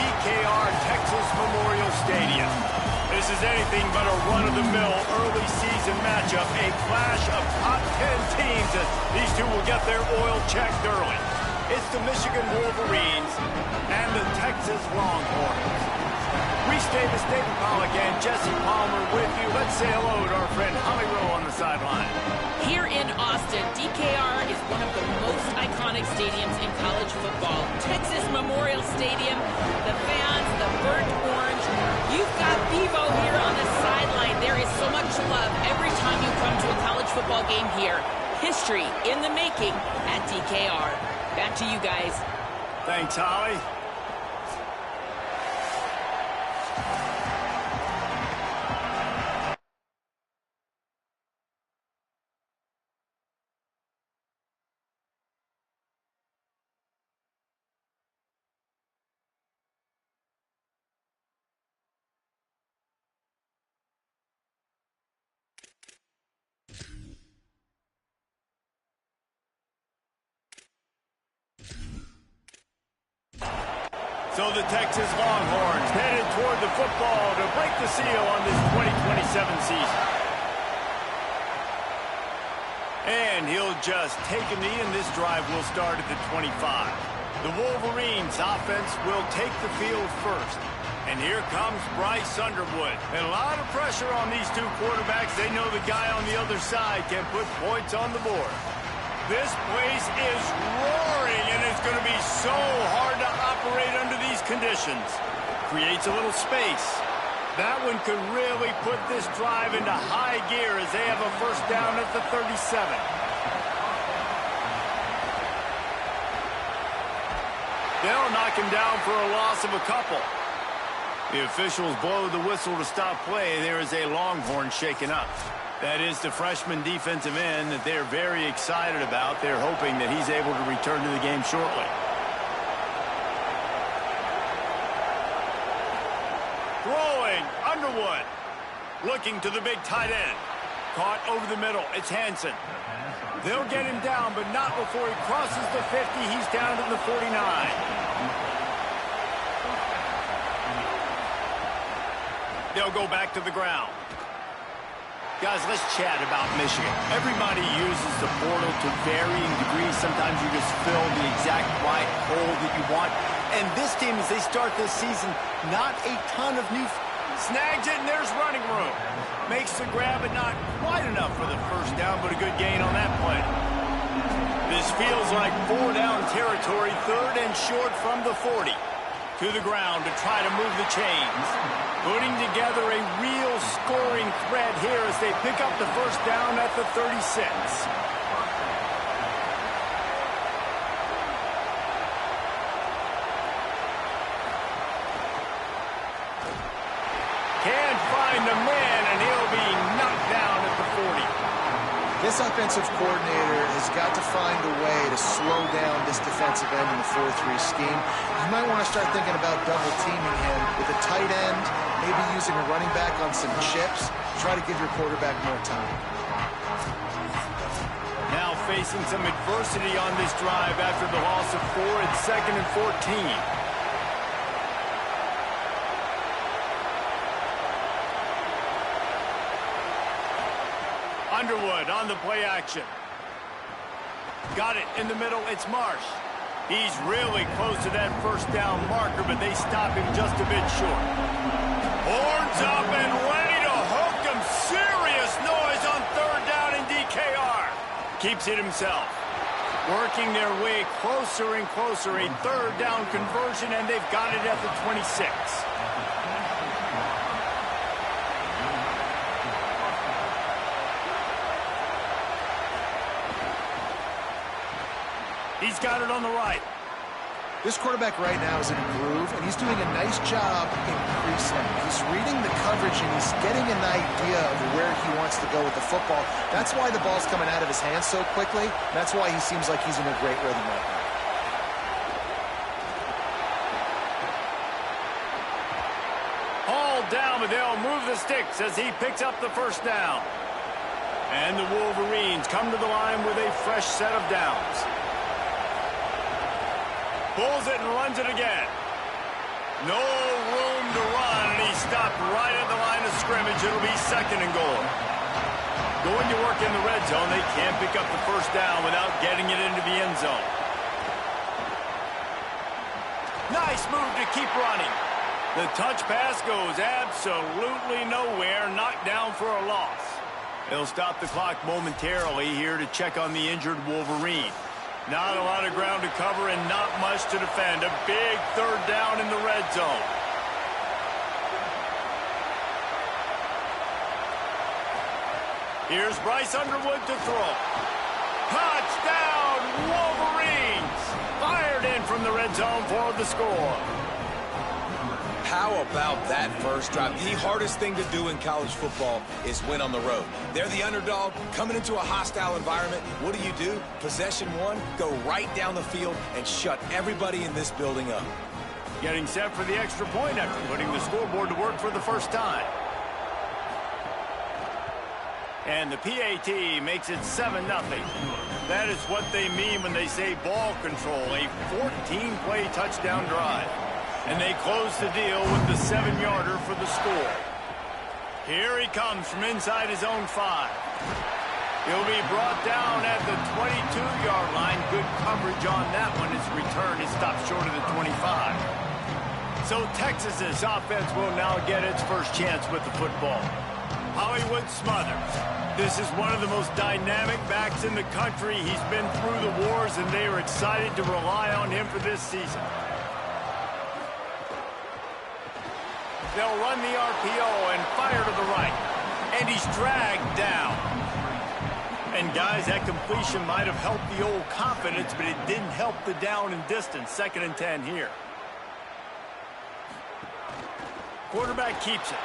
DKR Texas Memorial Stadium. This is anything but a run-of-the-mill early season matchup, a clash of top 10 teams as these two will get their oil checked early. It's the Michigan Wolverines and the Texas Longhorns. Reese Davis, David Pollack, and Jesse Palmer with you. Let's say hello to our friend Holly Rowe on the sideline. Here in Austin, DKR is one of the most iconic stadiums in college football. Texas Memorial Stadium, the fans, the burnt orange. You've got Bevo here on the sideline. There is so much love every time you come to a college football game here. History in the making at DKR. Back to you guys. Thanks, Holly. So the Texas Longhorns headed toward the football to break the seal on this 2027 season. And he'll just take a knee, and this drive will start at the 25. The Wolverines offense will take the field first. And here comes Bryce Underwood. And a lot of pressure on these two quarterbacks. They know the guy on the other side can put points on the board. This place is roaring, and it's going to be so hard to operate under these conditions. Creates a little space. That one could really put this drive into high gear as they have a first down at the 37. They'll knock him down for a loss of a couple. The officials blow the whistle to stop play. There is a Longhorn shaken up. That is the freshman defensive end that they're very excited about. They're hoping that he's able to return to the game shortly. Throwing, Underwood. Looking to the big tight end. Caught over the middle. It's Hansen. They'll get him down, but not before he crosses the 50. He's down to the 49. They'll go back to the ground. Guys, let's chat about Michigan. Everybody uses the portal to varying degrees. Sometimes you just fill the exact right hole that you want. And this team, as they start this season, not a ton of new... Snags it, and there's running room. Makes the grab, but not quite enough for the first down, but a good gain on that play. This feels like 4-down territory, third and short from the 40. To the ground to try to move the chains. Putting together a real scoring threat here as they pick up the first down at the 36. Can't find the man, and he'll be knocked down at the 40. This offensive coordinator has got to find a way to slow down this defensive end in the 4-3 scheme. You might want to start thinking about double-teaming him with a tight end, maybe using a running back on some chips. Try to give your quarterback more time. Now facing some adversity on this drive after the loss of 4 at 2nd and 14. Underwood on the play action. Got it in the middle. It's Marsh. He's really close to that first down marker, but they stop him just a bit short. Horns up and ready to hook him. Serious noise on third down in DKR. Keeps it himself. Working their way closer and closer. A third down conversion, and they've got it at the 26. He's got it on the right. This quarterback right now is in a groove, and he's doing a nice job increasing. He's reading the coverage, and he's getting an idea of where he wants to go with the football. That's why the ball's coming out of his hands so quickly. That's why he seems like he's in a great rhythm right now. Hauled down, but they'll move the sticks as he picks up the first down. And the Wolverines come to the line with a fresh set of downs. Pulls it and runs it again. No room to run, and he stopped right at the line of scrimmage. It'll be 2nd and goal. Going to work in the red zone, they can't pick up the first down without getting it into the end zone. Nice move to keep running. The touch pass goes absolutely nowhere, knocked down for a loss. They'll stop the clock momentarily here to check on the injured Wolverine. Not a lot of ground to cover and not much to defend. A big 3rd down in the red zone. Here's Bryce Underwood to throw. Touchdown, Wolverines! Fired in from the red zone for the score. How about that first drive? The hardest thing to do in college football is win on the road. They're the underdog, coming into a hostile environment. What do? Possession 1, go right down the field and shut everybody in this building up. Getting set for the extra point after putting the scoreboard to work for the first time. And the PAT makes it 7-0. That is what they mean when they say ball control, a 14-play touchdown drive. And they close the deal with the 7-yarder for the score. Here he comes from inside his own 5. He'll be brought down at the 22-yard line. Good coverage on that one. His return is stopped short of the 25. So Texas's offense will now get its first chance with the football. Hollywood Smothers. This is one of the most dynamic backs in the country. He's been through the wars, and they are excited to rely on him for this season. They'll run the RPO and fire to the right. And he's dragged down. And, guys, that completion might have helped the old confidence, but it didn't help the down and distance. 2nd and 10 here. Quarterback keeps it.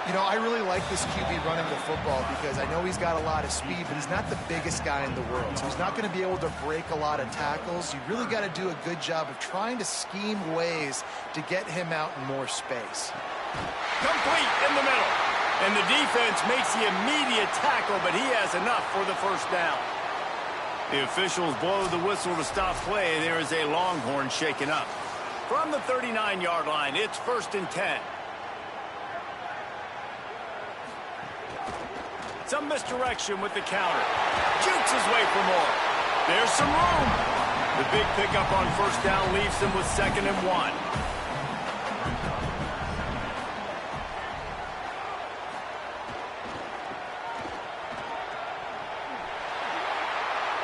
You know, I really like this QB running the football because I know he's got a lot of speed, but he's not the biggest guy in the world. So he's not going to be able to break a lot of tackles. You really got to do a good job of trying to scheme ways to get him out in more space. Complete in the middle. And the defense makes the immediate tackle, but he has enough for the first down. The officials blow the whistle to stop play. There is a Longhorn shaken up. From the 39-yard line, it's 1st and 10. Some misdirection with the counter. Jukes his way for more. There's some room. The big pickup on first down leaves them with 2nd and 1.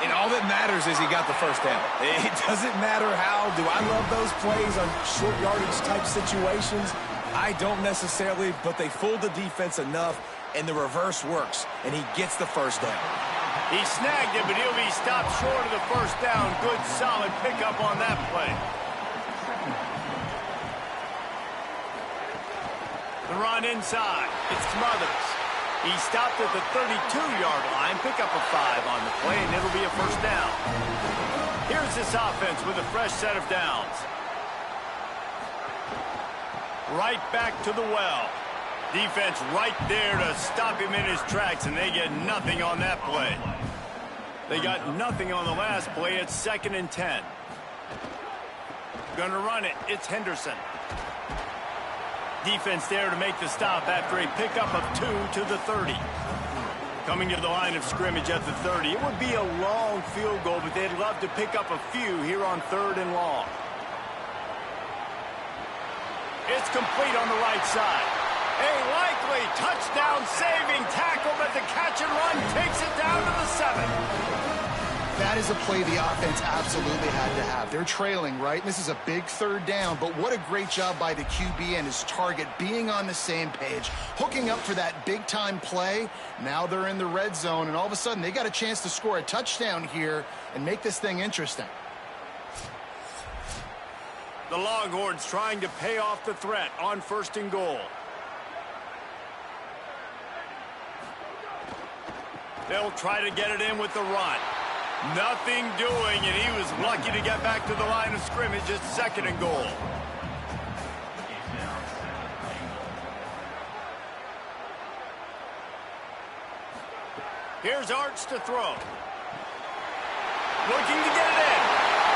And all that matters is he got the first down. It doesn't matter how. Do I love those plays on short yardage type situations? I don't necessarily, but they fooled the defense enough, and the reverse works, and he gets the first down. He snagged it, but he'll be stopped short of the first down. Good, solid pickup on that play. The run inside. It's Smothers. He stopped at the 32-yard line. Pick up a 5 on the play, and it'll be a first down. Here's this offense with a fresh set of downs. Right back to the well. Defense right there to stop him in his tracks, and they get nothing on that play. They got nothing on the last play. It's 2nd and 10. Gonna run it. It's Henderson. Defense there to make the stop after a pickup of 2 to the 30. Coming to the line of scrimmage at the 30. It would be a long field goal, but they'd love to pick up a few here on 3rd and long. It's complete on the right side. A likely touchdown-saving tackle, but the catch and run takes it down to the 7. That is a play the offense absolutely had to have. They're trailing, right? This is a big 3rd down, but what a great job by the QB and his target being on the same page, hooking up for that big-time play. Now they're in the red zone, and all of a sudden they got a chance to score a touchdown here and make this thing interesting. The Longhorns trying to pay off the threat on 1st and goal. They'll try to get it in with the run. Nothing doing, and he was lucky to get back to the line of scrimmage. It's 2nd and goal. Here's Arch to throw. Looking to get it in.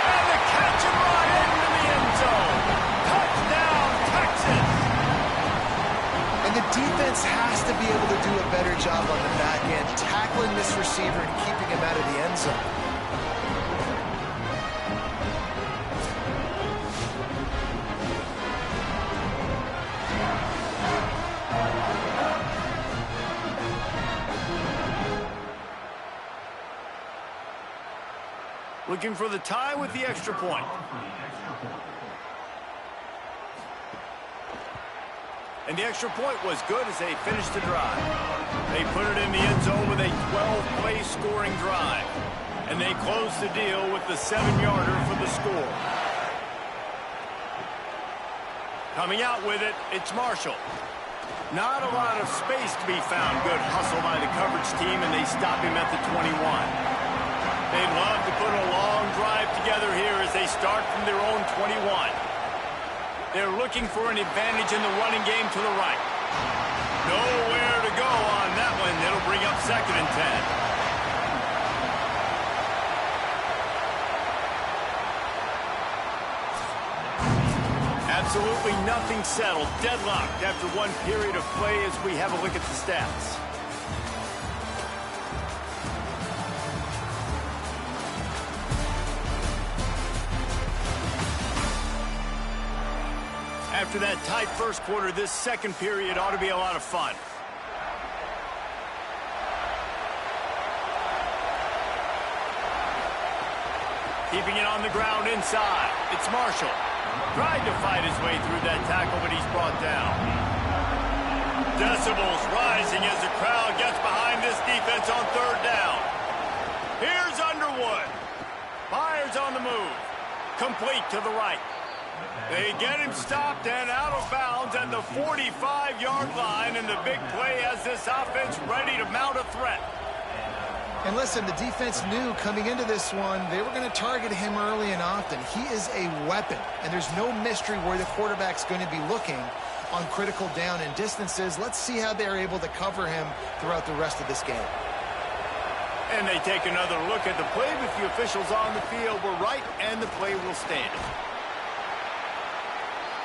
And the catch and run into the end zone. Touchdown, defense has to be able to do a better job on the back end, tackling this receiver and keeping him out of the end zone. Looking for the tie with the extra point. And the extra point was good as they finished the drive. They put it in the end zone with a 12-play scoring drive. And they closed the deal with the 7-yarder for the score. Coming out with it, it's Marshall. Not a lot of space to be found. Good hustle by the coverage team, and they stop him at the 21. They'd love to put a long drive together here as they start from their own 21. They're looking for an advantage in the running game to the right. Nowhere to go on that one. It'll bring up 2nd and 10. Absolutely nothing settled. Deadlocked after one period of play as we have a look at the stats. After that tight first quarter, this second period ought to be a lot of fun. Keeping it on the ground inside. It's Marshall. Tried to fight his way through that tackle, but he's brought down. Decibels rising as the crowd gets behind this defense on 3rd down. Here's Underwood. Fires on the move. Complete to the right. They get him stopped and out of bounds at the 45-yard line, and the big play has this offense ready to mount a threat. And listen, the defense knew coming into this one, they were going to target him early and often. He is a weapon, and there's no mystery where the quarterback's going to be looking on critical down and distances. Let's see how they're able to cover him throughout the rest of this game. And they take another look at the play, but the officials on the field were right, and the play will stand.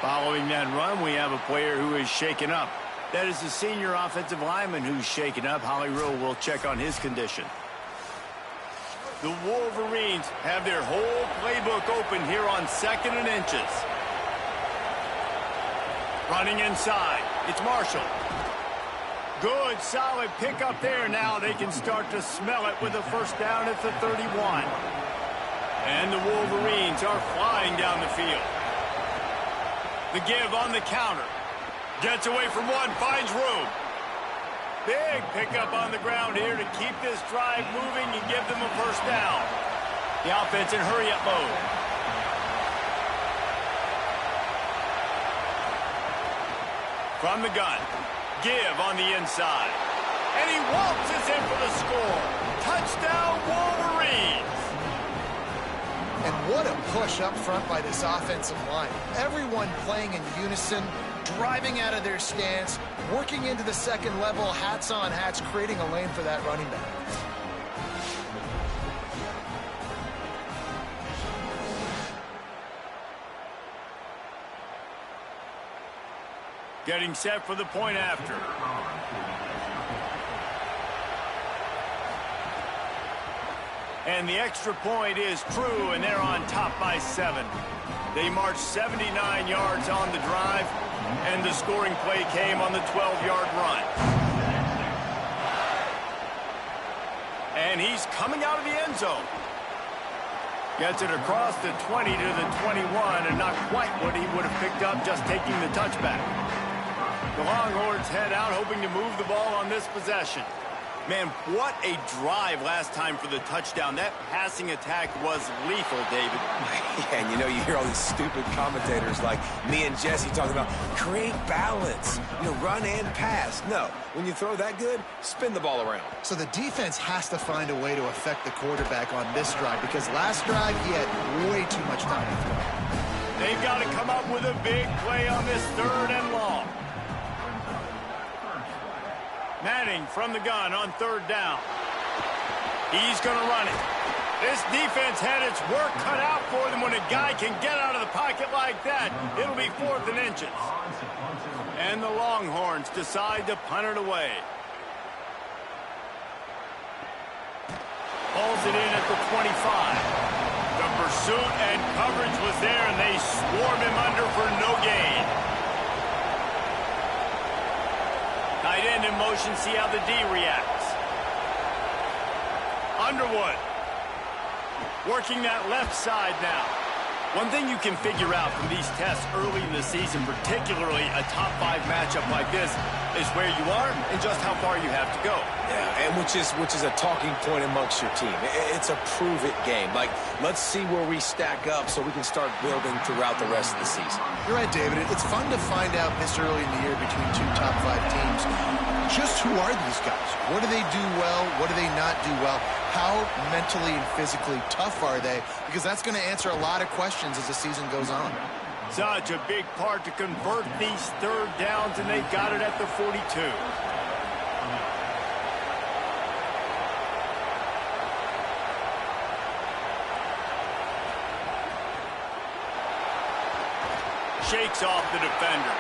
Following that run, we have a player who is shaken up. That is the senior offensive lineman who's shaken up. Holly Rowe will check on his condition. The Wolverines have their whole playbook open here on 2nd and inches. Running inside, it's Marshall. Good, solid pickup there. Now they can start to smell it with a first down at the 31. And the Wolverines are flying down the field. The give on the counter. Gets away from one, finds room. Big pickup on the ground here to keep this drive moving and give them a first down. The offense in hurry-up mode. From the gun. Give on the inside. And he waltzes in for the score. Touchdown, Wolverines. And what a push up front by this offensive line. Everyone playing in unison, driving out of their stance, working into the second level, hats on hats, creating a lane for that running back. Getting set for the point after. And the extra point is true, and they're on top by 7. They marched 79 yards on the drive, and the scoring play came on the 12-yard run. And he's coming out of the end zone. Gets it across the 20 to the 21, and not quite what he would have picked up just taking the touchback. The Longhorns head out, hoping to move the ball on this possession. Man, what a drive last time for the touchdown. That passing attack was lethal, David. Yeah, and you know, you hear all these stupid commentators like me and Jesse talking about create balance, you know, run and pass. No, when you throw that good, spin the ball around. So the defense has to find a way to affect the quarterback on this drive, because last drive he had way too much time to throw. They've got to come up with a big play on this 3rd and long. Manning from the gun on 3rd down. He's going to run it. This defense had its work cut out for them when a guy can get out of the pocket like that. It'll be 4th and inches. And the Longhorns decide to punt it away. Pulls it in at the 25. The pursuit and coverage was there, and they swarm him under for no gain. Tight end in motion, see how the D reacts. Underwood working that left side now. One thing you can figure out from these tests early in the season, particularly a top 5 matchup like this, is where you are and just how far you have to go. Yeah, and which is a talking point amongst your team. It's a prove-it game. Like, let's see where we stack up so we can start building throughout the rest of the season. You're right, David. It's fun to find out this early in the year between 2 top 5 teams. Just who are these guys? What do they do well? What do they not do well? How mentally and physically tough are they? Because that's going to answer a lot of questions as the season goes on. Such a big part to convert these third downs, and they got it at the 42. Shakes off the defender.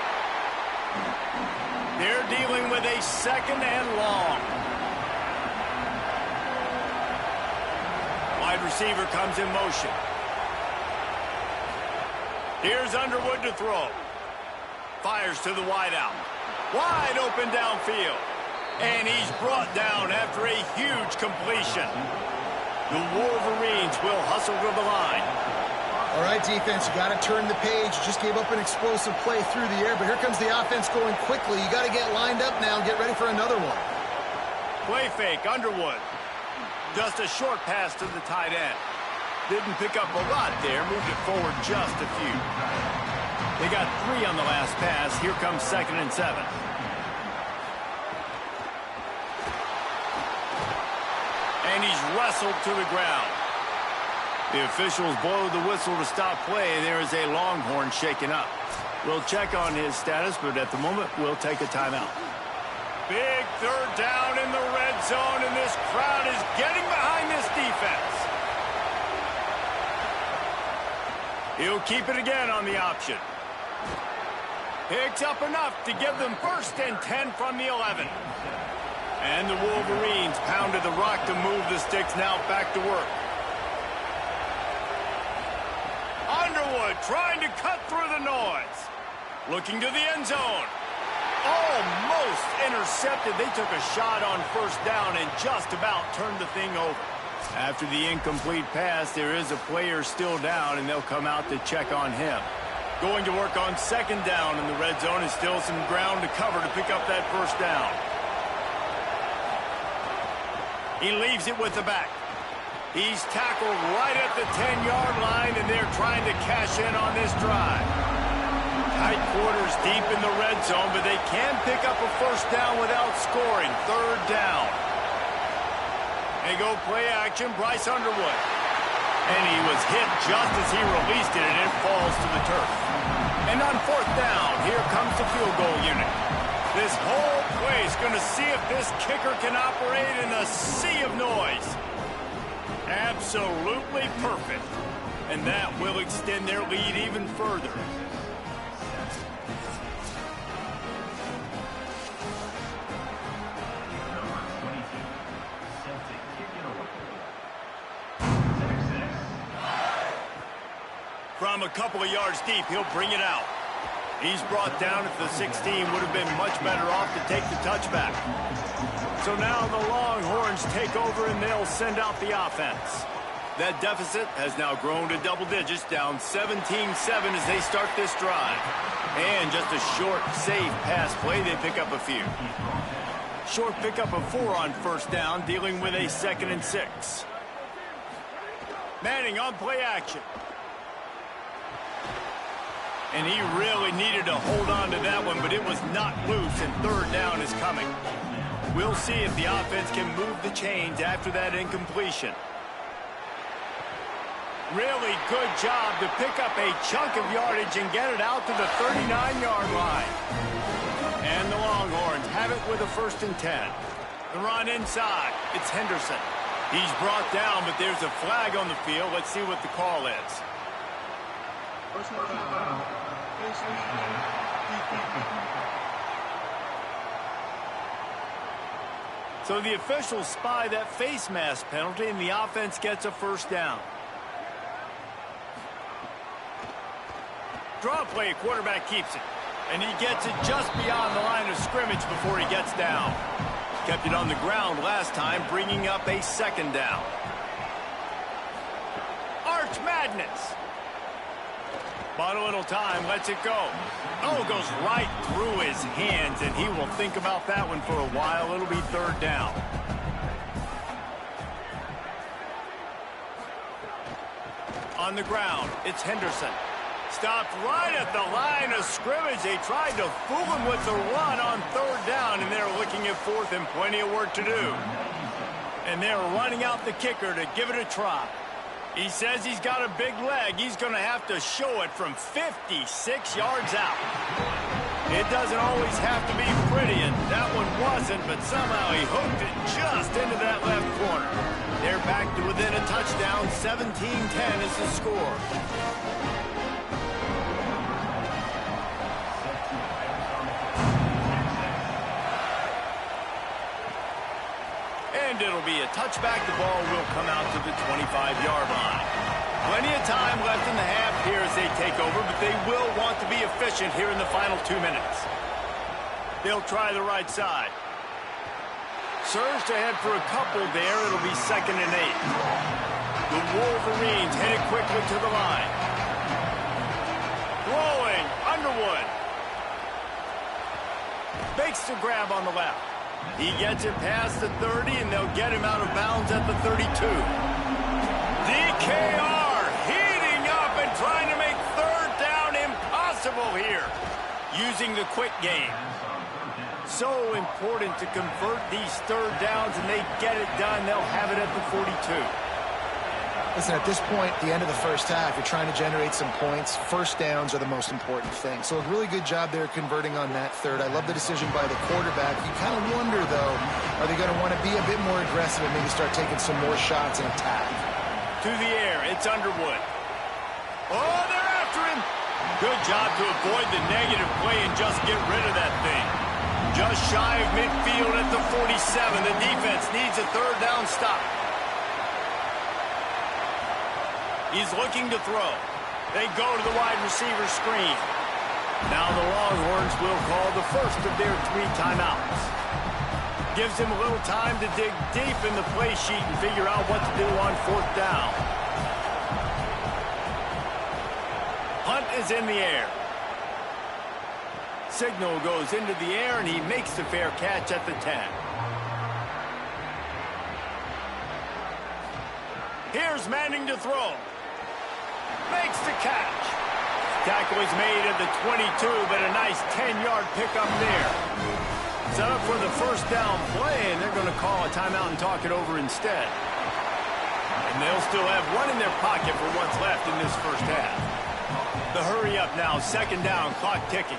They're dealing with a second and long. Wide receiver comes in motion. Here's Underwood to throw. Fires to the wideout. Wide open downfield. And he's brought down after a huge completion. The Wolverines will hustle to the line. All right, defense, you got to turn the page. Just gave up an explosive play through the air, but here comes the offense going quickly. You got to get lined up now and get ready for another one. Play fake, Underwood. Just a short pass to the tight end. Didn't pick up a lot there, moved it forward just a few. They got 3 on the last pass. Here comes 2nd and 7. And he's wrestled to the ground. The officials blow the whistle to stop play. There is a Longhorn shaken up. We'll check on his status, but at the moment, we'll take a timeout. Big third down in the red zone, and this crowd is getting behind this defense. He'll keep it again on the option. Picks up enough to give them 1st and 10 from the 11. And the Wolverines pounded the rock to move the sticks, now back to work. Underwood trying to cut through the noise. Looking to the end zone. Almost intercepted. They took a shot on 1st down and just about turned the thing over. After the incomplete pass, there is a player still down, and they'll come out to check on him. Going to work on 2nd down in the red zone, and still some ground to cover to pick up that 1st down. He leaves it with the back. He's tackled right at the 10-yard line, and they're trying to cash in on this drive. Tight quarters deep in the red zone, but they can pick up a 1st down without scoring. 3rd down. They go play action, Bryce Underwood. And he was hit just as he released it, and it falls to the turf. And on 4th down, here comes the field goal unit. This whole play is going to see if this kicker can operate in a sea of noise. Absolutely perfect. And that will extend their lead even further. From a couple of yards deep, he'll bring it out. He's brought down at the 16. Would have been much better off to take the touchback. So now the Longhorns take over, and they'll send out the offense. That deficit has now grown to double digits, down 17-7 as they start this drive. And just a short, safe pass play, they pick up a few. Short pickup of 4 on 1st down, dealing with a 2nd and 6. Manning on play action. And he really needed to hold on to that one, but it was not loose, and 3rd down is coming. We'll see if the offense can move the chains after that incompletion. Really good job to pick up a chunk of yardage and get it out to the 39-yard line. And the Longhorns have it with a 1st and 10. The run inside. It's Henderson. He's brought down, but there's a flag on the field. Let's see what the call is. So the officials spy that face mask penalty, and the offense gets a first down. Draw play, quarterback keeps it. And he gets it just beyond the line of scrimmage before he gets down. Kept it on the ground last time, bringing up a second down. Arch Madness. Bought a little time, lets it go. Oh, goes right through his hands, and he will think about that one for a while. It'll be third down. On the ground, it's Henderson. Stopped right at the line of scrimmage. They tried to fool him with the run on third down, and they're looking at fourth and plenty of work to do. And they're running out the kicker to give it a try. He says he's got a big leg. He's going to have to show it from 56 yards out. It doesn't always have to be pretty, and that one wasn't, but somehow he hooked it just into that left corner. They're back to within a touchdown. 17-10 is the score. And it'll be a touchback. The ball will come out to the 25-yard line. Plenty of time left in the half here as they take over, but they will want to be efficient here in the final 2 minutes. They'll try the right side. Surged ahead for a couple there. It'll be 2nd and 8. The Wolverines headed quickly to the line. Throwing, Underwood. Makes the grab on the left. He gets it past the 30, and they'll get him out of bounds at the 32. DKR heating up and trying to make third down impossible here, using the quick game. So important to convert these third downs, and they get it done. They'll have it at the 42. Listen, at this point, the end of the first half, you're trying to generate some points. First downs are the most important thing. So a really good job there converting on that third. I love the decision by the quarterback. You kind of wonder, though, are they going to want to be a bit more aggressive and maybe start taking some more shots and attack? To the air, it's Underwood. Oh, they're after him. Good job to avoid the negative play and just get rid of that thing. Just shy of midfield at the 47. The defense needs a third down stop. He's looking to throw. They go to the wide receiver screen. Now the Longhorns will call the first of their 3 timeouts. Gives him a little time to dig deep in the play sheet and figure out what to do on 4th down. Hunt is in the air. Signal goes into the air, and he makes the fair catch at the 10. Here's Manning to throw. Makes the catch. Tackle is made at the 22, but a nice 10-yard pickup there. Set up for the first down play, and they're going to call a timeout and talk it over instead. And they'll still have one in their pocket for what's left in this first half. The hurry up now, 2nd down, clock ticking.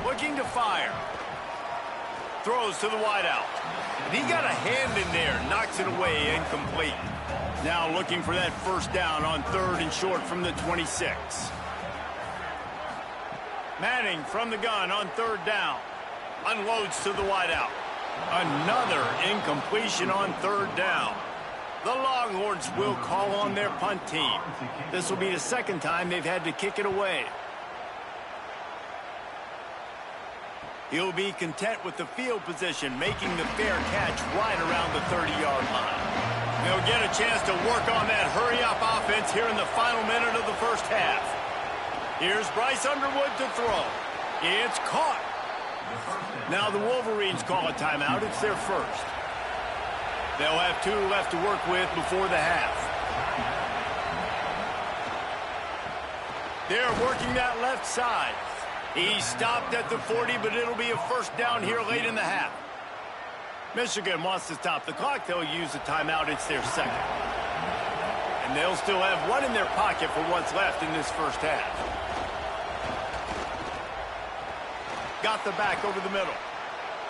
Looking to fire. Throws to the wideout. And he got a hand in there, knocks it away, incomplete. Now looking for that first down on 3rd and short from the 26. Manning from the gun on 3rd down. Unloads to the wideout. Another incompletion on 3rd down. The Longhorns will call on their punt team. This will be the 2nd time they've had to kick it away. He'll be content with the field position, making the fair catch right around the 30-yard line. They'll get a chance to work on that hurry-up offense here in the final minute of the first half. Here's Bryce Underwood to throw. It's caught. Now the Wolverines call a timeout. It's their first. They'll have 2 left to work with before the half. They're working that left side. He stopped at the 40, but it'll be a first down here late in the half. Michigan wants to stop the clock. They'll use a timeout. It's their 2nd. And they'll still have 1 in their pocket for what's left in this first half. Got the back over the middle.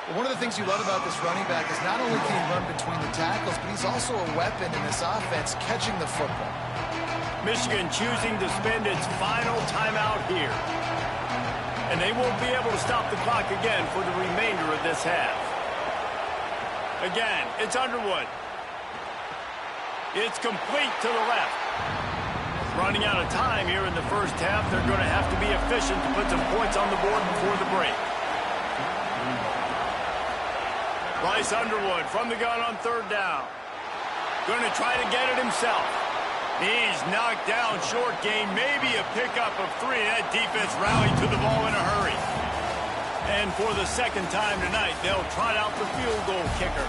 Well, one of the things you love about this running back is not only can he run between the tackles, but he's also a weapon in this offense, catching the football. Michigan choosing to spend its final timeout here. And they won't be able to stop the clock again for the remainder of this half. Again, it's Underwood. It's complete to the left. Running out of time here in the first half. They're going to have to be efficient to put some points on the board before the break. Bryce Underwood from the gun on third down. Going to try to get it himself. He's knocked down short gain, maybe a pickup of 3. That defense rallied to the ball in a hurry. And for the second time tonight, they'll trot out the field goal kicker.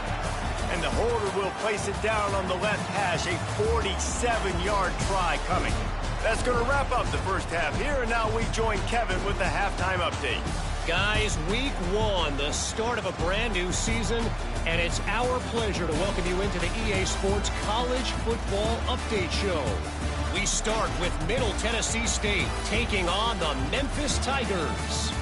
And the holder will place it down on the left hash, a 47-yard try coming. That's going to wrap up the first half here, and now we join Kevin with the halftime update. Guys, week 1, the start of a brand new season, and it's our pleasure to welcome you into the EA Sports College Football Update Show. We start with Middle Tennessee State taking on the Memphis Tigers.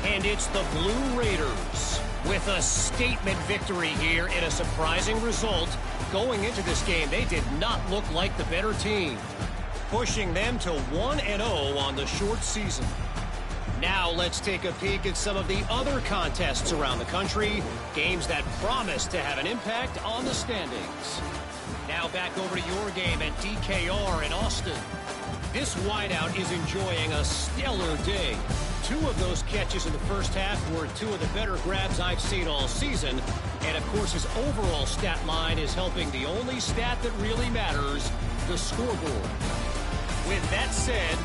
And it's the Blue Raiders with a statement victory here in a surprising result. Going into this game, they did not look like the better team, pushing them to 1-0 on the short season. Now let's take a peek at some of the other contests around the country, games that promise to have an impact on the standings. Now back over to your game at DKR in Austin. This wideout is enjoying a stellar day. 2 of those catches in the first half were 2 of the better grabs I've seen all season. And, of course, his overall stat line is helping the only stat that really matters, the scoreboard. With that said,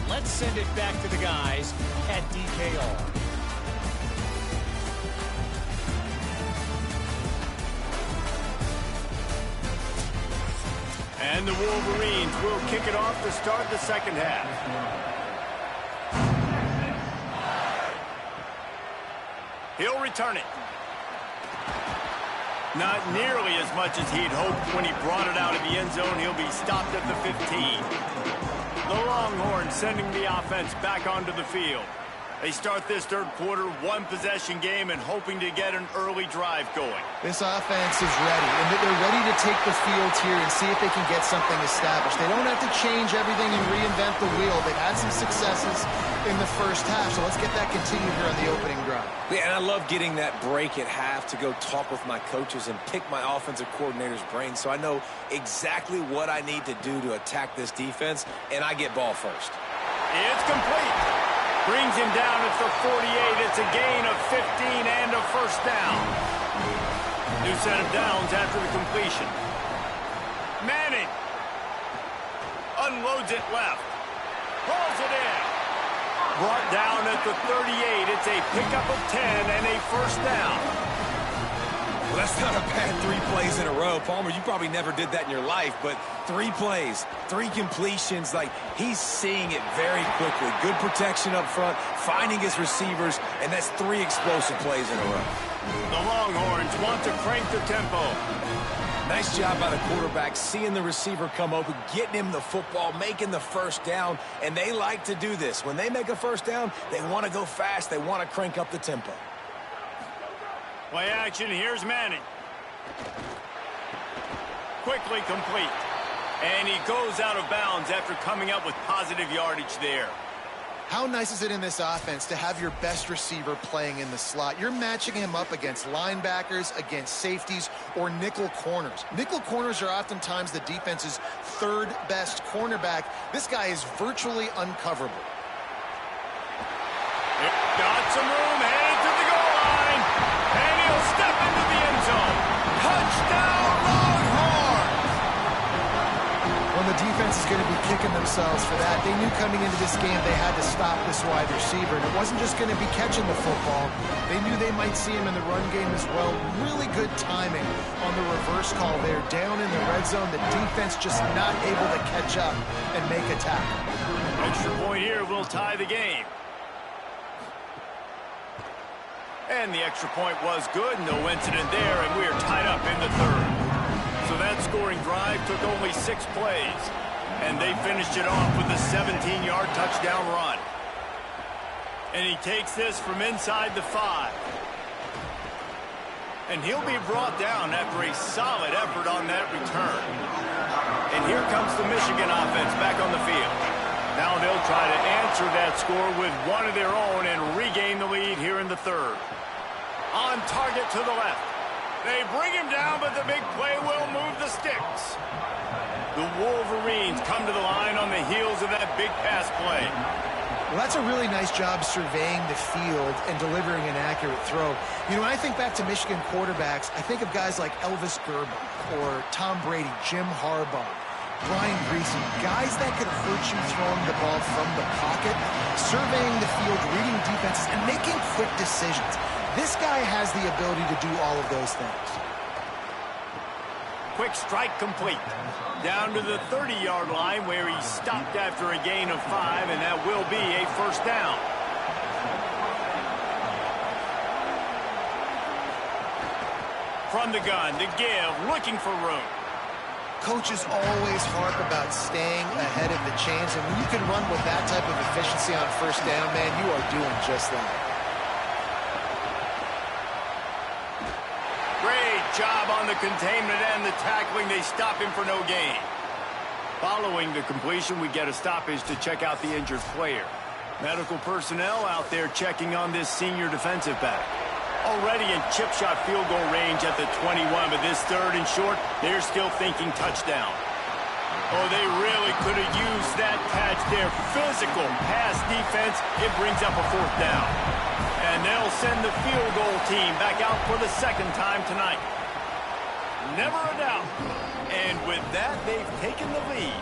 let's send it back to the guys at DKR. And the Wolverines will kick it off to start the second half. He'll return it. Not nearly as much as he'd hoped when he brought it out of the end zone. He'll be stopped at the 15. The Longhorns sending the offense back onto the field. They start this third quarter, 1-possession game, and hoping to get an early drive going. This offense is ready, and they're ready to take the field here and see if they can get something established. They don't have to change everything and reinvent the wheel. They've had some successes in the first half, so let's get that continued here on the opening drive. Yeah, and I love getting that break at half to go talk with my coaches and pick my offensive coordinator's brain so I know exactly what I need to do to attack this defense, and I get ball first. It's complete. Brings him down at the 48. It's a gain of 15 and a first down. New set of downs after the completion. Manning unloads it left. Rolls it in. Brought down at the 38. It's a pickup of 10 and a first down. Well, that's not a bad 3 plays in a row. Palmer, you probably never did that in your life, but 3 plays, 3 completions, like he's seeing it very quickly. Good protection up front, finding his receivers, and that's 3 explosive plays in a row. The Longhorns want to crank the tempo. Nice job by the quarterback, seeing the receiver come open, getting him the football, making the first down, and they like to do this. When they make a first down, they want to go fast. They want to crank up the tempo. Play action, here's Manning. Quickly complete. And he goes out of bounds after coming up with positive yardage there. How nice is it in this offense to have your best receiver playing in the slot? You're matching him up against linebackers, against safeties, or nickel corners. Nickel corners are oftentimes the defense's 3rd best cornerback. This guy is virtually uncoverable. Got some room, headed to the goal line. And he'll step into the end zone. Touchdown, Longhorns! Well, the defense is going to be kicking themselves for that. They knew coming into this game they had to stop this wide receiver. And it wasn't just going to be catching the football. They knew they might see him in the run game as well. Really good timing on the reverse call there. Down in the red zone, the defense just not able to catch up and make a tackle. Extra point here will tie the game. And the extra point was good. No incident there, and we are tied up in the third. So that scoring drive took only 6 plays. And they finished it off with a 17-yard touchdown run. And he takes this from inside the 5. And he'll be brought down after a solid effort on that return. And here comes the Michigan offense back on the field. Now they'll try to answer that score with one of their own and regain the lead here in the third. On target to the left. They bring him down, but the big play will move the sticks. The Wolverines come to the line on the heels of that big pass play. Well, that's a really nice job surveying the field and delivering an accurate throw. You know, when I think back to Michigan quarterbacks, I think of guys like Elvis Gerber or Tom Brady, Jim Harbaugh, Brian Greasy, guys that could hurt you throwing the ball from the pocket, surveying the field, reading defenses, and making quick decisions. This guy has the ability to do all of those things. Quick strike complete. Down to the 30-yard line where he stopped after a gain of 5, and that will be a first down. From the gun, to give, looking for room. Coaches always harp about staying ahead of the chains, and when you can run with that type of efficiency on first down, man, you are doing just that. Great job on the containment and the tackling. They stop him for no gain. Following the completion, we get a stoppage to check out the injured player. Medical personnel out there checking on this senior defensive back. Already in chip shot field goal range at the 21, but this third and short, they're still thinking touchdown. Oh, they really could have used that catch there. Physical pass defense, it brings up a fourth down. And they'll send the field goal team back out for the second time tonight. Never a doubt. And with that, they've taken the lead.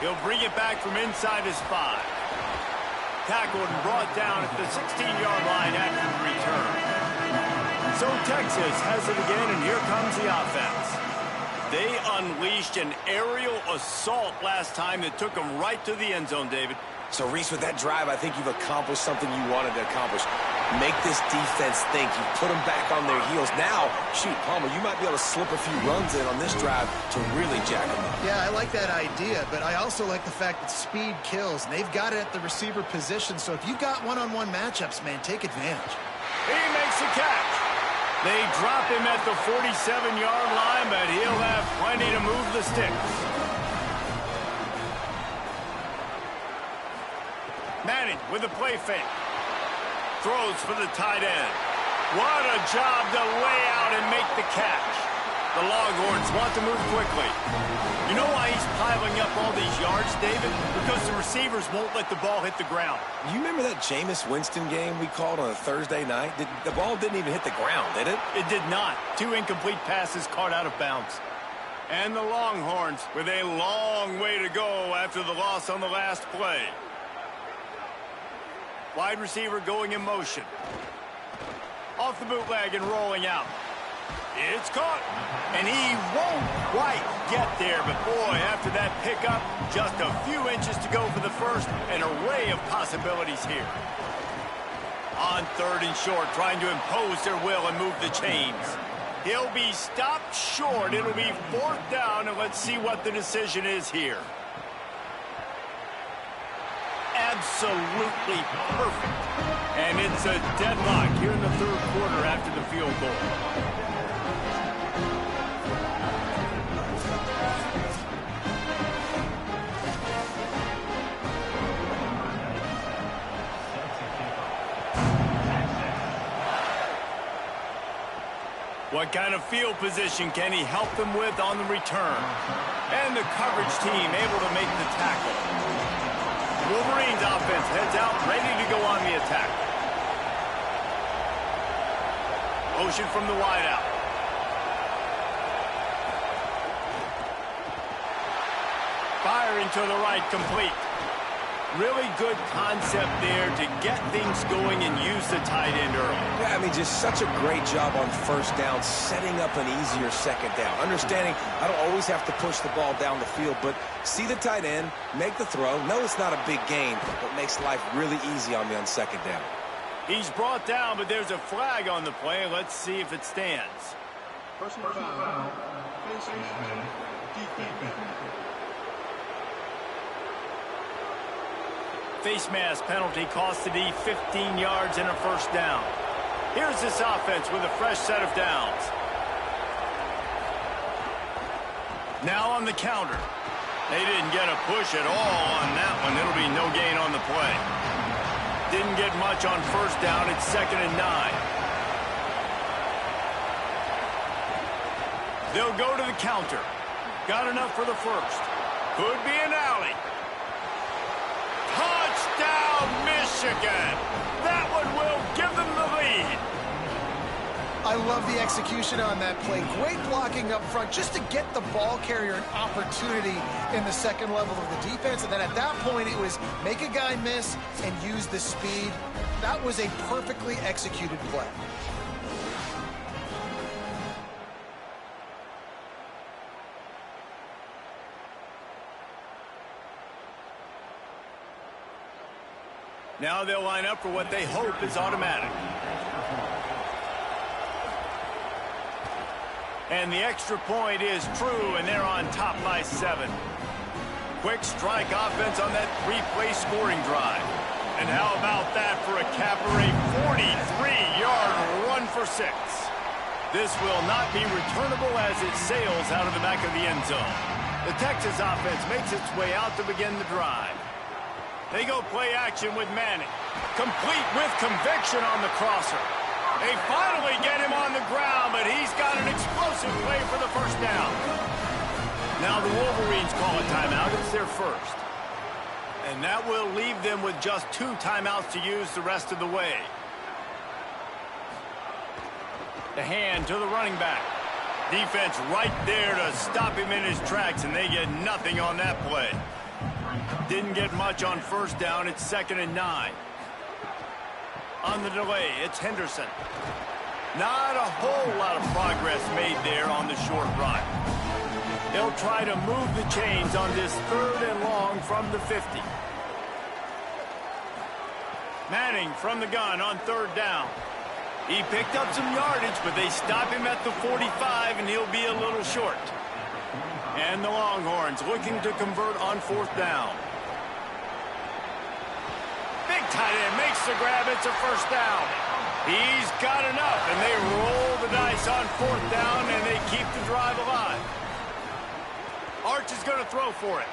He'll bring it back from inside his 5. Tackled and brought down at the 16-yard line after the return. So Texas has it again, and here comes the offense. They unleashed an aerial assault last time that took them right to the end zone, David. So, Reese, with that drive, I think you've accomplished something you wanted to accomplish. Make this defense think. You put them back on their heels. Now, shoot, Palmer, you might be able to slip a few runs in on this drive to really jack them up. Yeah, I like that idea, but I also like the fact that speed kills, and they've got it at the receiver position. So if you've got one-on-one matchups, man, take advantage. He makes a catch. They drop him at the 47-yard line, but he'll have plenty to move the sticks. Manning with a play fake. Throws for the tight end. What a job to lay out and make the catch. The Longhorns want to move quickly. You know why he's piling up all these yards, David? Because the receivers won't let the ball hit the ground. You remember that Jameis Winston game we called on a Thursday night? The ball didn't even hit the ground, did it? It did not. 2 incomplete passes caught out of bounds. And the Longhorns with a long way to go after the loss on the last play. Wide receiver going in motion. Off the bootleg and rolling out. It's caught. And he won't quite get there. But boy, after that pickup, just a few inches to go for the first. An array of possibilities here. On third and short, trying to impose their will and move the chains. He'll be stopped short. It'll be fourth down, and let's see what the decision is here. Absolutely perfect. And it's a deadlock here in the third quarter after the field goal. What kind of field position can he help them with on the return? And the coverage team able to make the tackle. Wolverines offense heads out, ready to go on the attack. Motion from the wideout. Firing to the right, complete. Really good concept there to get things going and use the tight end early. Yeah, I mean, just such a great job on first down, setting up an easier second down. Understanding I don't always have to push the ball down the field, but see the tight end, make the throw. No, it's not a big gain, but makes life really easy on me on second down. He's brought down, but there's a flag on the play. Let's see if it stands. Personal foul. Face mask penalty cost the D 15 yards and a first down. Here's this offense with a fresh set of downs. Now on the counter. They didn't get a push at all on that one. It'll be no gain on the play. Didn't get much on first down. It's 2nd and 9. They'll go to the counter. Got enough for the first. Could be an alley. Touchdown, Michigan! That one will give them the lead. I love the execution on that play. Great blocking up front just to get the ball carrier an opportunity in the second level of the defense. And then at that point, it was make a guy miss and use the speed. That was a perfectly executed play. Now they'll line up for what they hope is automatic. And the extra point is true, and they're on top by 7. Quick strike offense on that 3-play scoring drive. And how about that for a capper, a 43-yard run for 6. This will not be returnable as it sails out of the back of the end zone. The Texas offense makes its way out to begin the drive. They go play action with Manning. Complete with conviction on the crosser. They finally get him on the ground, but he's got an explosive play for the first down. Now the Wolverines call a timeout. It's their first. And that will leave them with just 2 timeouts to use the rest of the way. The hand to the running back. Defense right there to stop him in his tracks, and they get nothing on that play. Didn't get much on first down. It's 2nd and 9. On the delay, it's Henderson. Not a whole lot of progress made there on the short run. They'll try to move the chains on this 3rd and long from the 50. Manning from the gun on 3rd down. He picked up some yardage, but they stop him at the 45, and he'll be a little short. And the Longhorns looking to convert on 4th down. Big tight end makes the grab. It's a first down. He's got enough, and they roll the dice on 4th down, and they keep the drive alive. Arch is going to throw for it.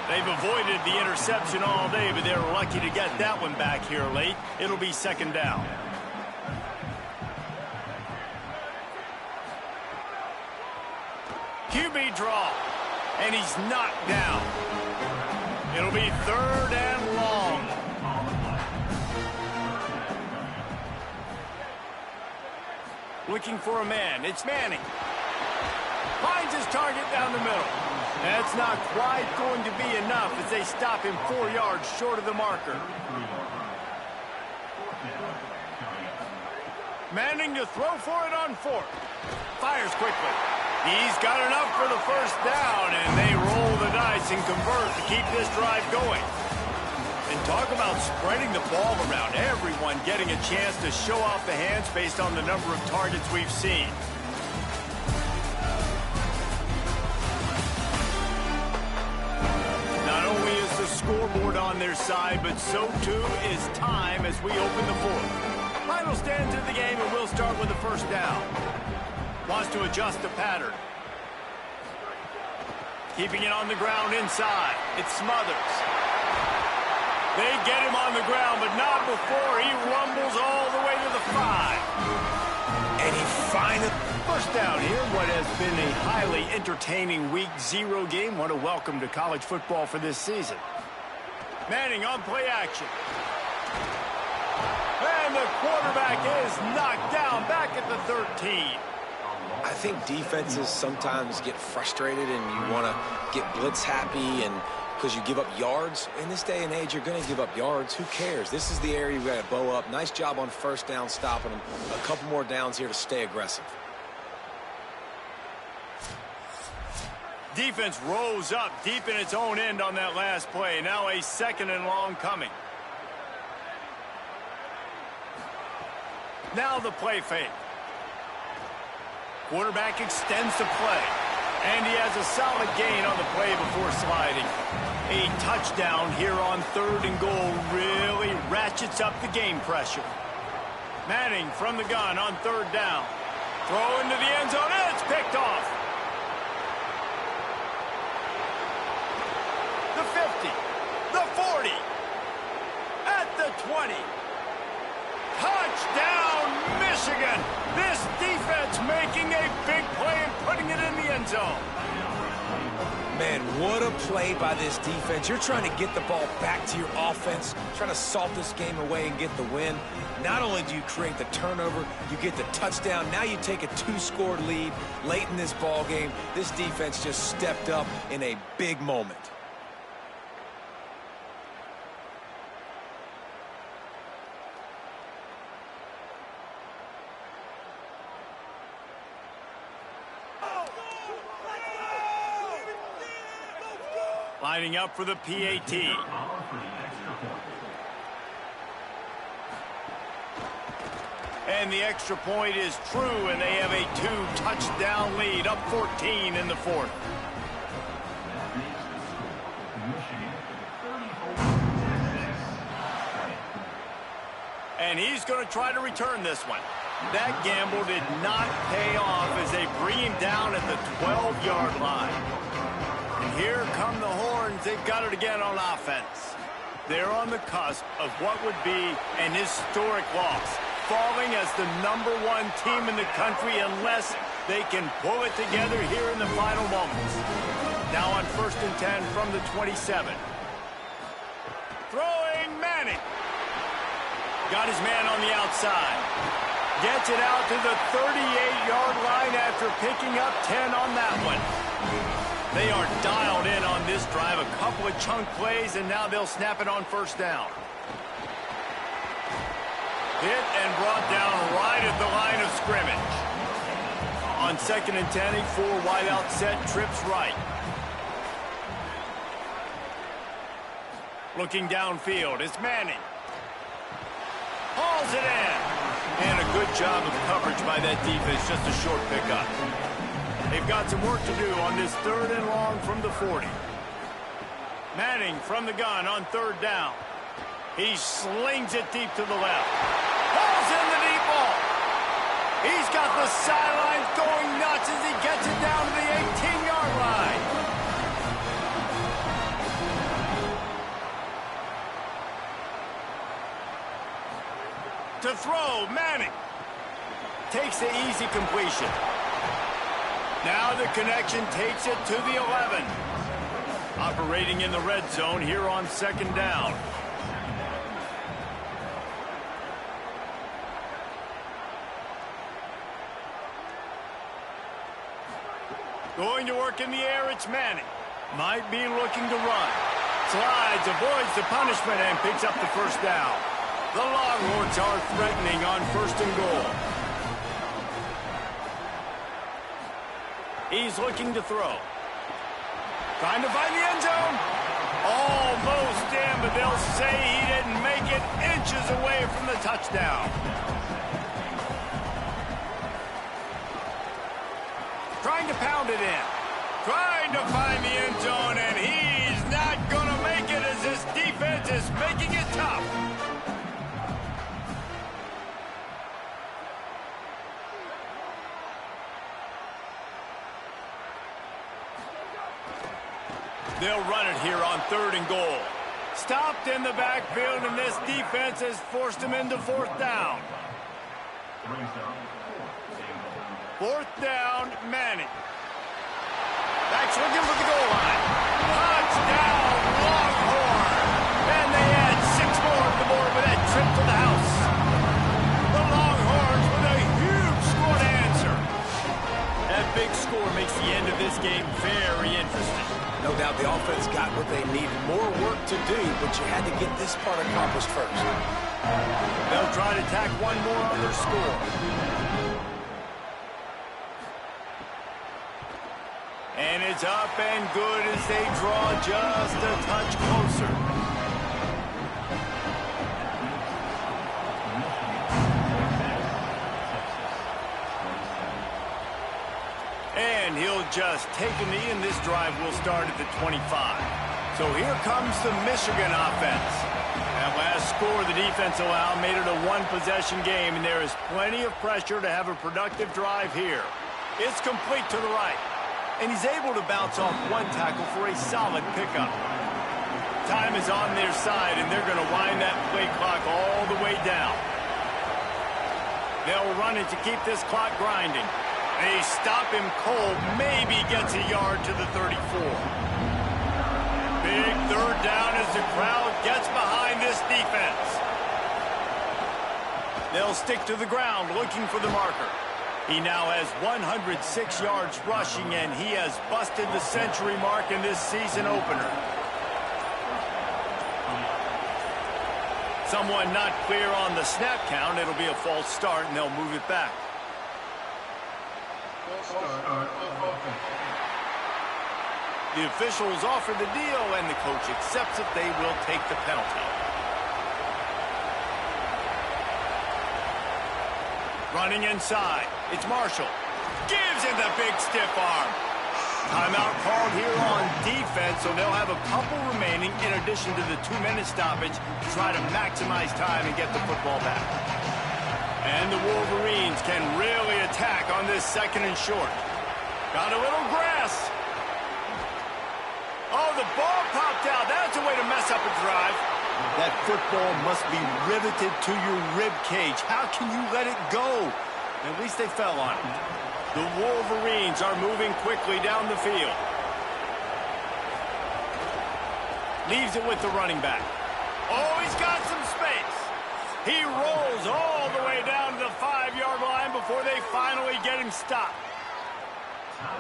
They've avoided the interception all day, but they're lucky to get that one back here late. It'll be 2nd down. QB draw, and he's knocked down. It'll be 3rd and long. Looking for a man. It's Manning. Finds his target down the middle. That's not quite going to be enough as they stop him 4 yards short of the marker. Manning to throw for it on 4th. Fires quickly. He's got enough for the first down, and they roll the dice and convert to keep this drive going. And talk about spreading the ball around. Everyone getting a chance to show off the hands based on the number of targets we've seen. Not only is the scoreboard on their side, but so too is time as we open the 4th. Final stands of the game, and we'll start with the first down. Wants to adjust the pattern. Keeping it on the ground inside. It's Smothers. They get him on the ground, but not before he rumbles all the way to the 5. And he finally... First down here, what has been a highly entertaining Week 0 game. What a welcome to college football for this season. Manning on play action. And the quarterback is knocked down back at the 13. I think defenses sometimes get frustrated and you want to get blitz happy and because you give up yards. In this day and age, you're going to give up yards. Who cares? This is the area you've got to bow up. Nice job on first down, stopping them. A couple more downs here to stay aggressive. Defense rose up deep in its own end on that last play. Now a 2nd and long coming. Now the play fake. Quarterback extends the play. And he has a solid gain on the play before sliding. A touchdown here on 3rd and goal really ratchets up the game pressure. Manning from the gun on 3rd down. Throw into the end zone, and it's picked off. The 50, the 40, at the 20. Touchdown, Michigan! This defense making a big play and putting it in the end zone. Man, what a play by this defense. You're trying to get the ball back to your offense, trying to salt this game away and get the win. Not only do you create the turnover, you get the touchdown. Now you take a 2-score lead late in this ball game. This defense just stepped up in a big moment. Lining up for the PAT. And the extra point is true, and they have a 2-touchdown lead, up 14 in the 4th. And he's going to try to return this one. That gamble did not pay off as they bring him down at the 12-yard line. Here come the horns. They've got it again on offense. They're on the cusp of what would be an historic loss, falling as the #1 team in the country unless they can pull it together here in the final moments. Now on 1st and 10 from the 27. Throwing Manning. Got his man on the outside. Gets it out to the 38-yard line after picking up 10 on that one. They are dialed in on this drive. A couple of chunk plays, and now they'll snap it on 1st down. Hit and brought down right at the line of scrimmage. On 2nd and 10, a 4-wide-out set, trips right. Looking downfield, it's Manning. Hauls it in. And a good job of coverage by that defense, just a short pickup. They've got some work to do on this 3rd and long from the 40. Manning from the gun on 3rd down. He slings it deep to the left. Hauls in the deep ball. He's got the sidelines going nuts as he gets it down to the 18-yard line. To throw, Manning. Takes the easy completion. Now the connection takes it to the 11. Operating in the red zone here on 2nd down. Going to work in the air, it's Manning. Might be looking to run. Slides, avoids the punishment, and picks up the 1st down. The Longhorns are threatening on 1st and goal. He's looking to throw. Trying to find the end zone. Almost in, but they'll say he didn't make it, inches away from the touchdown. Trying to pound it in. Trying to find the end zone, and he's not going to make it as this defense is making it tough. They'll run it here on 3rd and goal. Stopped in the backfield, and this defense has forced him into 4th down. 4th down, Manning. Backs looking for the goal line. Touchdown, Longhorn. And they add 6 more to the board with that trip to the house. The Longhorns with a huge score to answer. That big score makes the end of this game very interesting. No doubt the offense got what they needed. More work to do, but you had to get this part accomplished first. They'll try to tack one more on their score. And it's up and good as they draw just a touch closer. And And he'll just take a knee, and this drive will start at the 25. So here comes the Michigan offense. That last score the defense allowed made it a one-possession game, and there is plenty of pressure to have a productive drive here. It's complete to the right, and he's able to bounce off one tackle for a solid pickup. Time is on their side, and they're going to wind that play clock all the way down. They'll run it to keep this clock grinding. They stop him cold, maybe gets a yard to the 34. Big third down as the crowd gets behind this defense. They'll stick to the ground looking for the marker. He now has 106 yards rushing, and he has busted the century mark in this season opener. Someone not clear on the snap count. It'll be a false start, and they'll move it back. The officials offer the deal, and the coach accepts it. They will take the penalty. Running inside. It's Marshall. Gives him the big stiff arm. Timeout called here on defense, so they'll have a couple remaining in addition to the 2-minute stoppage to try to maximize time and get the football back. And the Wolverines can really attack on this second and short. Got a little grass. Oh, the ball popped out. That's a way to mess up a drive. That football must be riveted to your rib cage. How can you let it go? At least they fell on it. The Wolverines are moving quickly down the field. Leaves it with the running back. Oh, he's got some space. He rolls all the way down to the 5-yard line before they finally get him stopped.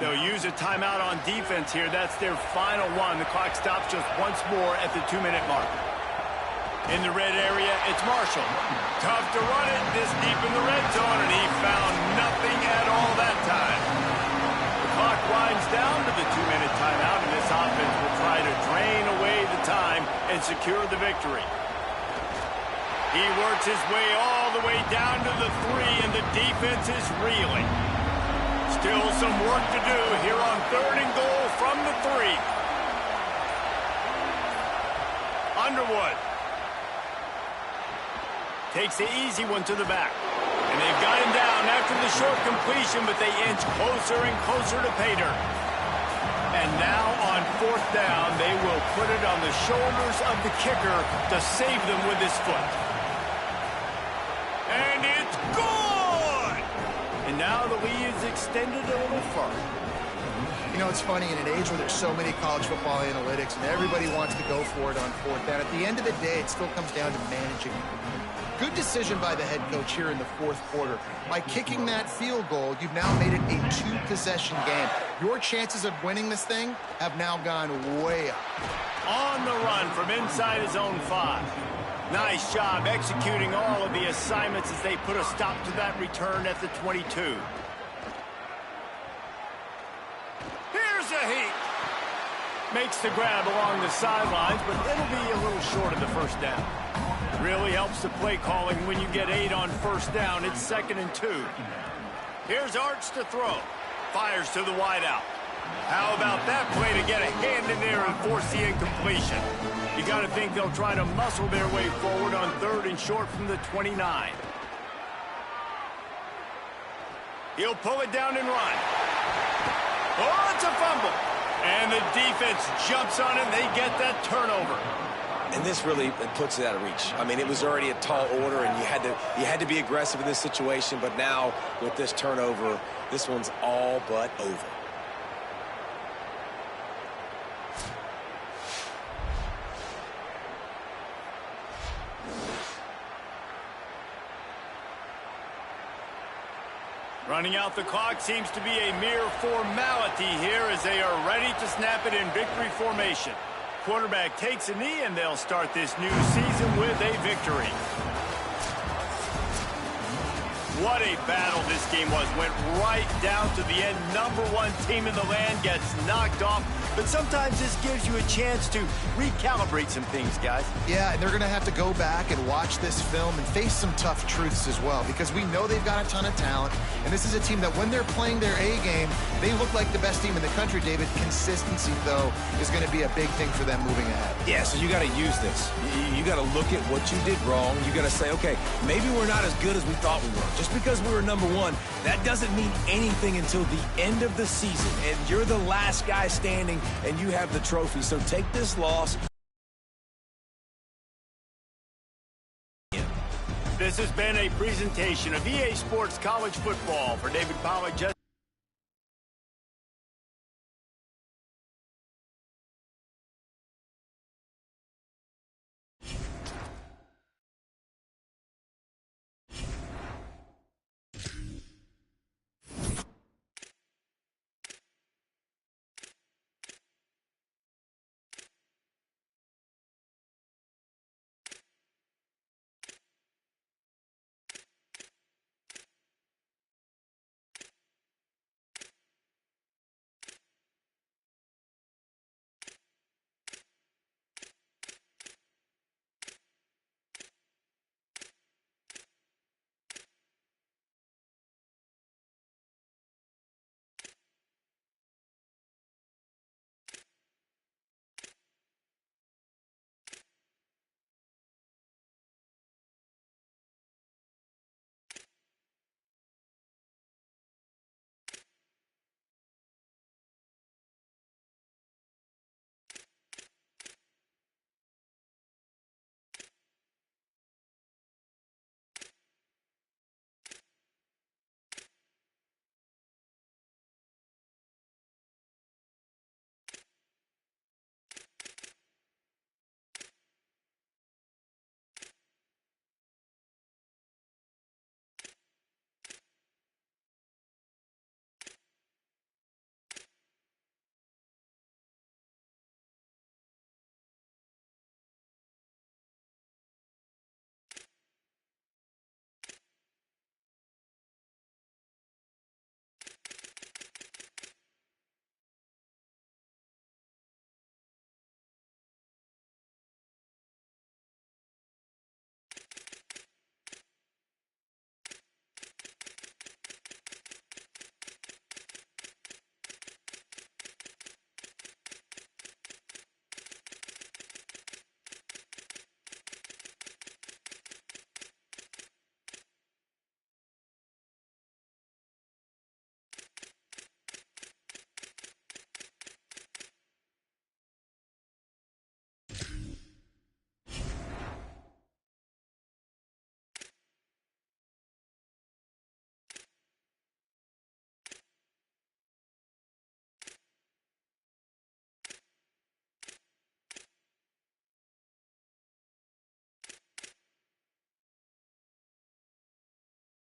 They'll use a timeout on defense here. That's their final one. The clock stops just once more at the 2-minute mark. In the red area, it's Marshall. Tough to run it this deep in the red zone, and he found nothing at all that time. The clock winds down to the 2-minute timeout, and this offense will try to drain away the time and secure the victory. He works his way all the way down to the 3, and the defense is reeling. Still some work to do here on 3rd and goal from the 3. Underwood takes the easy one to the back. And they've got him down after the short completion, but they inch closer and closer to pay dirt. And now on 4th down, they will put it on the shoulders of the kicker to save them with his foot. And it's good! And now the lead is extended a little further. You know, it's funny, in an age where there's so many college football analytics and everybody wants to go for it on 4th down, at the end of the day, it still comes down to managing. Good decision by the head coach here in the 4th quarter. By kicking that field goal, you've now made it a 2-possession game. Your chances of winning this thing have now gone way up. On the run from inside his own 5. Nice job executing all of the assignments as they put a stop to that return at the 22. Here's a heat. Makes the grab along the sidelines, but it'll be a little short of the 1st down. Really helps the play calling when you get 8 on 1st down. It's 2nd and 2. Here's Arch to throw. Fires to the wideout. How about that play to get a hand in there and force the incompletion? You got to think they'll try to muscle their way forward on 3rd and short from the 29. He'll pull it down and run. Oh, it's a fumble. And the defense jumps on it. They get that turnover. And this really puts it out of reach. I mean, it was already a tall order, and you had to be aggressive in this situation. But now, with this turnover, this one's all but over. Running out the clock seems to be a mere formality here as they are ready to snap it in victory formation. Quarterback takes a knee, and they'll start this new season with a victory. What a battle this game was. Went right down to the end. #1 team in the land gets knocked off. But sometimes this gives you a chance to recalibrate some things, guys. Yeah, and they're going to have to go back and watch this film and face some tough truths as well, because we know they've got a ton of talent, and this is a team that when they're playing their A game, they look like the best team in the country, David. Consistency, though, is going to be a big thing for them moving ahead. Yeah, so you got to use this. You got to look at what you did wrong. You got to say, okay, maybe we're not as good as we thought we were. Just because we were #1, that doesn't mean anything until the end of the season, and you're the last guy standing, and you have the trophy. So take this loss. This has been a presentation of EA Sports College Football. For David Pollack,